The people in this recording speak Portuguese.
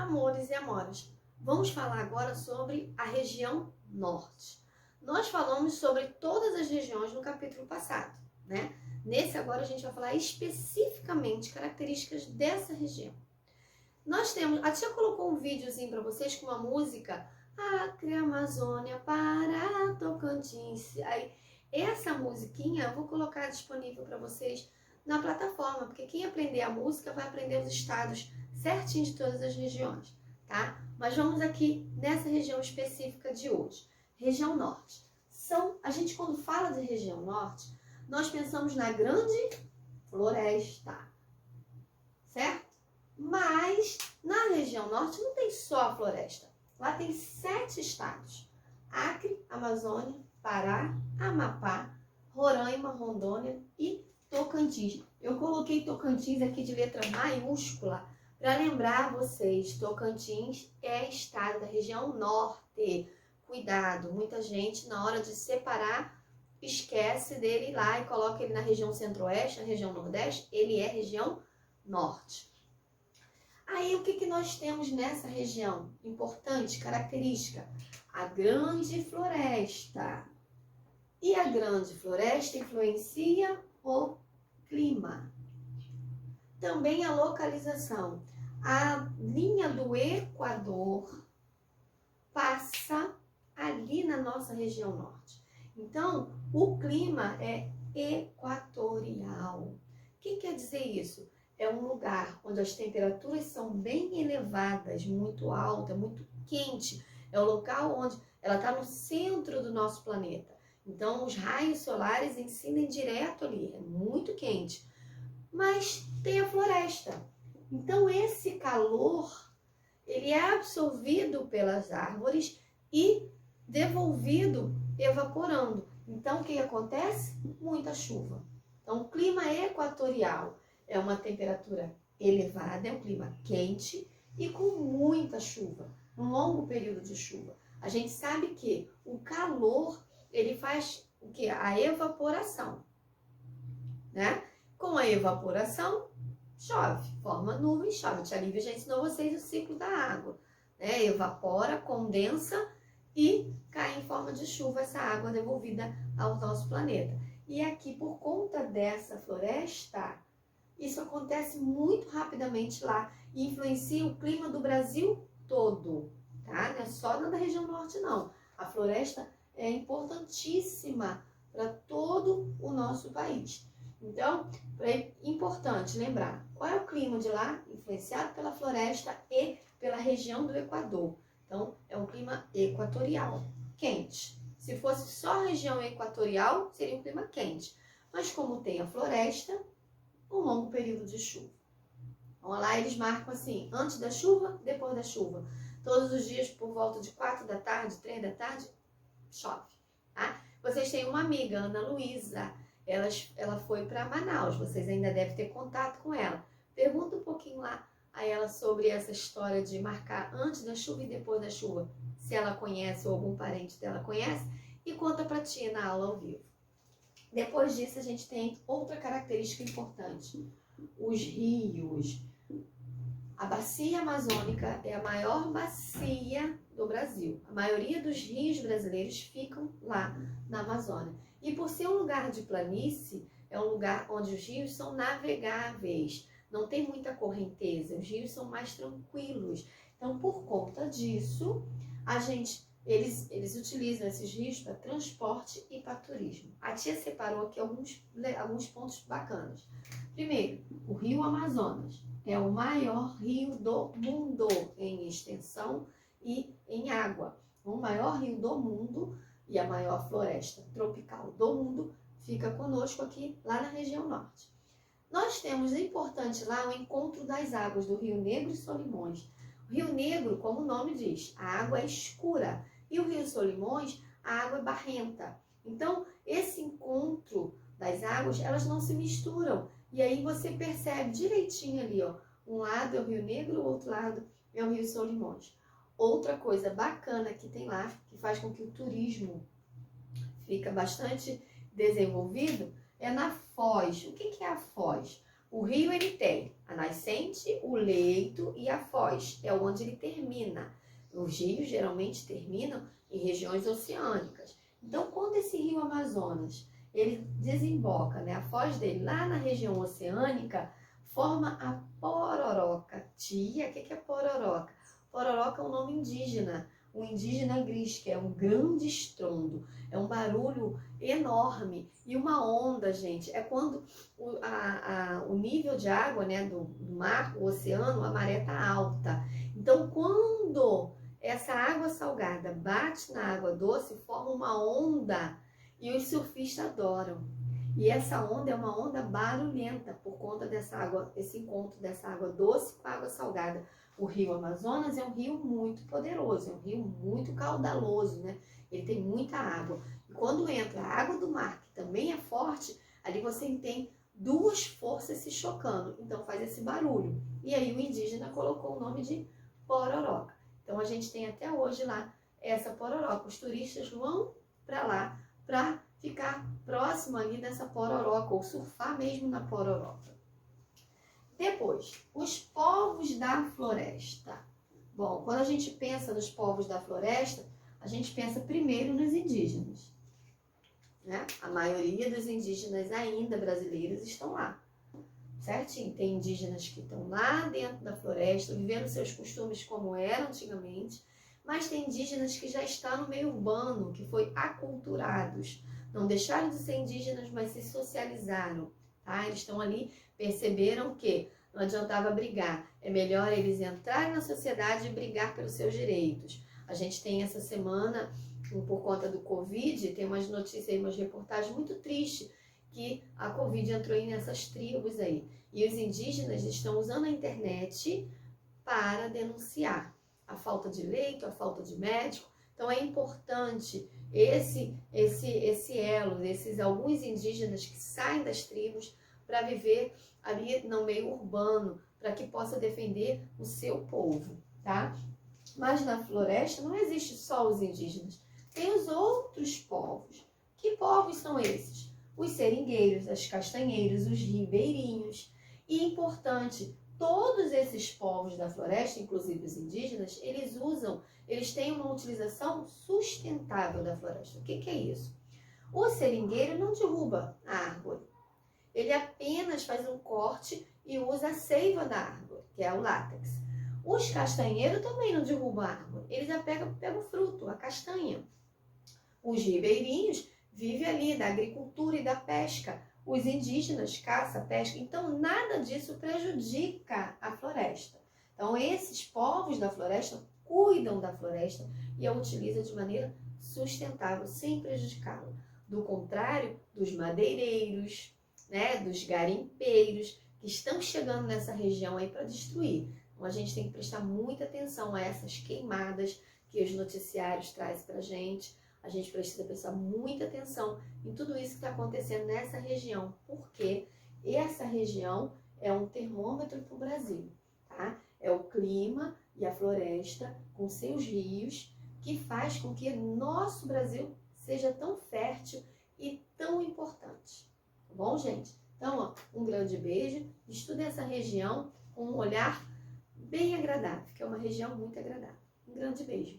Amores e amoras, vamos falar agora sobre a região norte. Nós falamos sobre todas as regiões no capítulo passado, né? Nesse agora a gente vai falar especificamente características dessa região. Nós temos, a tia colocou um videozinho para vocês com uma música, Acre, Amazônia, Pará, Tocantins. Aí, essa musiquinha eu vou colocar disponível para vocês na plataforma, porque quem aprender a música vai aprender os estados certinho de todas as regiões, tá? Mas vamos aqui nessa região específica de hoje, região norte. A gente quando fala de região norte, nós pensamos na grande floresta, certo? Mas na região norte não tem só a floresta. Lá tem 7 estados: Acre, Amazônia, Pará, Amapá, Roraima, Rondônia e Tocantins. Eu coloquei Tocantins aqui de letra maiúscula para lembrar vocês, Tocantins é estado da região norte. Cuidado, muita gente na hora de separar esquece dele lá e coloca ele na região centro-oeste, na região nordeste, ele é região norte. Aí o que nós temos nessa região? Importante, característica, a grande floresta. E a grande floresta influencia o clima. Também a localização. A linha do Equador passa ali na nossa região norte. Então, o clima é equatorial. O que quer dizer isso? É um lugar onde as temperaturas são bem elevadas, muito alta, muito quente. É o local onde ela está no centro do nosso planeta. Então, os raios solares incidem direto ali, é muito quente. Mas tem a floresta. Então, esse calor, ele é absorvido pelas árvores e devolvido evaporando. Então, o que acontece? Muita chuva. Então, o clima equatorial é uma temperatura elevada, é um clima quente e com muita chuva, um longo período de chuva. A gente sabe que o calor, ele faz o quê? A evaporação, né? Com a evaporação, chove, forma nuvem, chove. Tia Lívia já ensinou vocês o ciclo da água, né? Evapora, condensa e cai em forma de chuva essa água devolvida ao nosso planeta. E aqui, por conta dessa floresta, isso acontece muito rapidamente lá e influencia o clima do Brasil todo, tá? Não é só na da região norte, não. A floresta é importantíssima para todo o nosso país. Então, é importante lembrar qual é o clima de lá, influenciado pela floresta e pela região do Equador. Então, é um clima equatorial, quente. Se fosse só a região equatorial, seria um clima quente. Mas como tem a floresta, um longo período de chuva. Então, lá eles marcam assim, antes da chuva, depois da chuva. Todos os dias, por volta de 4 da tarde, 3 da tarde, chove. Tá? Vocês têm uma amiga, Ana Luísa. Ela foi para Manaus, vocês ainda devem ter contato com ela. Pergunta um pouquinho lá a ela sobre essa história de marcar antes da chuva e depois da chuva. Se ela conhece ou algum parente dela conhece. E conta para ti na aula ao vivo. Depois disso, a gente tem outra característica importante. Os rios. A bacia amazônica é a maior bacia do Brasil. A maioria dos rios brasileiros ficam lá na Amazônia. E por ser um lugar de planície, é um lugar onde os rios são navegáveis. Não tem muita correnteza, os rios são mais tranquilos. Então, por conta disso, eles utilizam esses rios para transporte e para turismo. A tia separou aqui alguns pontos bacanas. Primeiro, o rio Amazonas é o maior rio do mundo em extensão e em água. O maior rio do mundo e a maior floresta tropical do mundo fica conosco aqui, lá na região norte. Nós temos, é importante lá, o encontro das águas do Rio Negro e Solimões. O Rio Negro, como o nome diz, a água é escura. E o Rio Solimões, a água é barrenta. Então, esse encontro das águas, elas não se misturam. E aí você percebe direitinho ali, ó. Um lado é o Rio Negro, o outro lado é o Rio Solimões. Outra coisa bacana que tem lá, que faz com que o turismo fica bastante desenvolvido, é na foz. O que é a foz? O rio, ele tem a nascente, o leito e a foz, é onde ele termina. Os rios geralmente terminam em regiões oceânicas. Então, quando esse rio Amazonas, ele desemboca, né, a foz dele lá na região oceânica, forma a Pororoca. Tia, o que é Pororoca? Pororoca é um nome indígena, o indígena gris, que é um grande estrondo, é um barulho enorme. E uma onda, gente, é quando o nível de água, né, do mar, o oceano, a maré está alta. Então, quando essa água salgada bate na água doce, forma uma onda e os surfistas adoram. E essa onda é uma onda barulhenta por conta dessa água, esse encontro dessa água doce com a água salgada. O rio Amazonas é um rio muito poderoso, é um rio muito caudaloso, né? Ele tem muita água. E quando entra a água do mar, que também é forte, ali você tem duas forças se chocando. Então faz esse barulho. E aí o indígena colocou o nome de Pororoca. Então a gente tem até hoje lá essa Pororoca. Os turistas vão para lá para ficar próximo ali dessa Pororoca, ou surfar mesmo na Pororoca. Depois, os povos da floresta. Bom, quando a gente pensa nos povos da floresta, a gente pensa primeiro nos indígenas, né? A maioria dos indígenas ainda brasileiros estão lá, certinho? Tem indígenas que estão lá dentro da floresta, vivendo seus costumes como eram antigamente, mas tem indígenas que já estão no meio urbano, que foi aculturados. Não deixaram de ser indígenas, mas se socializaram, tá? Eles estão ali, perceberam que não adiantava brigar. É melhor eles entrarem na sociedade e brigar pelos seus direitos. A gente tem essa semana, por conta do Covid, tem umas notícias aí, umas reportagens muito tristes, que a Covid entrou nessas tribos aí. E os indígenas estão usando a internet para denunciar a falta de leito, a falta de médico. Então é importante esse elo, esses alguns indígenas que saem das tribos para viver ali no meio urbano, para que possa defender o seu povo, tá? Mas na floresta não existe só os indígenas, tem os outros povos. Que povos são esses? Os seringueiros, as castanheiras, os ribeirinhos. E importante, todos esses povos da floresta, inclusive os indígenas, eles têm uma utilização sustentável da floresta. O que é isso? O seringueiro não derruba a árvore. Ele apenas faz um corte e usa a seiva da árvore, que é o látex. Os castanheiros também não derrubam a árvore. Eles já pegam o fruto, a castanha. Os ribeirinhos vivem ali da agricultura e da pesca. Os indígenas caça, pesca. Então, nada disso prejudica a floresta. Então, esses povos da floresta cuidam da floresta e a utilizam de maneira sustentável, sem prejudicá-la. Do contrário dos madeireiros, né, dos garimpeiros, que estão chegando nessa região aí para destruir. Então, a gente tem que prestar muita atenção a essas queimadas que os noticiários trazem para a gente. A gente precisa prestar muita atenção em tudo isso que está acontecendo nessa região, porque essa região é um termômetro para o Brasil, tá? É o clima e a floresta com seus rios que faz com que nosso Brasil seja tão fértil e tão importante. Tá bom, gente? Então, ó, um grande beijo. Estude essa região com um olhar bem agradável, que é uma região muito agradável. Um grande beijo.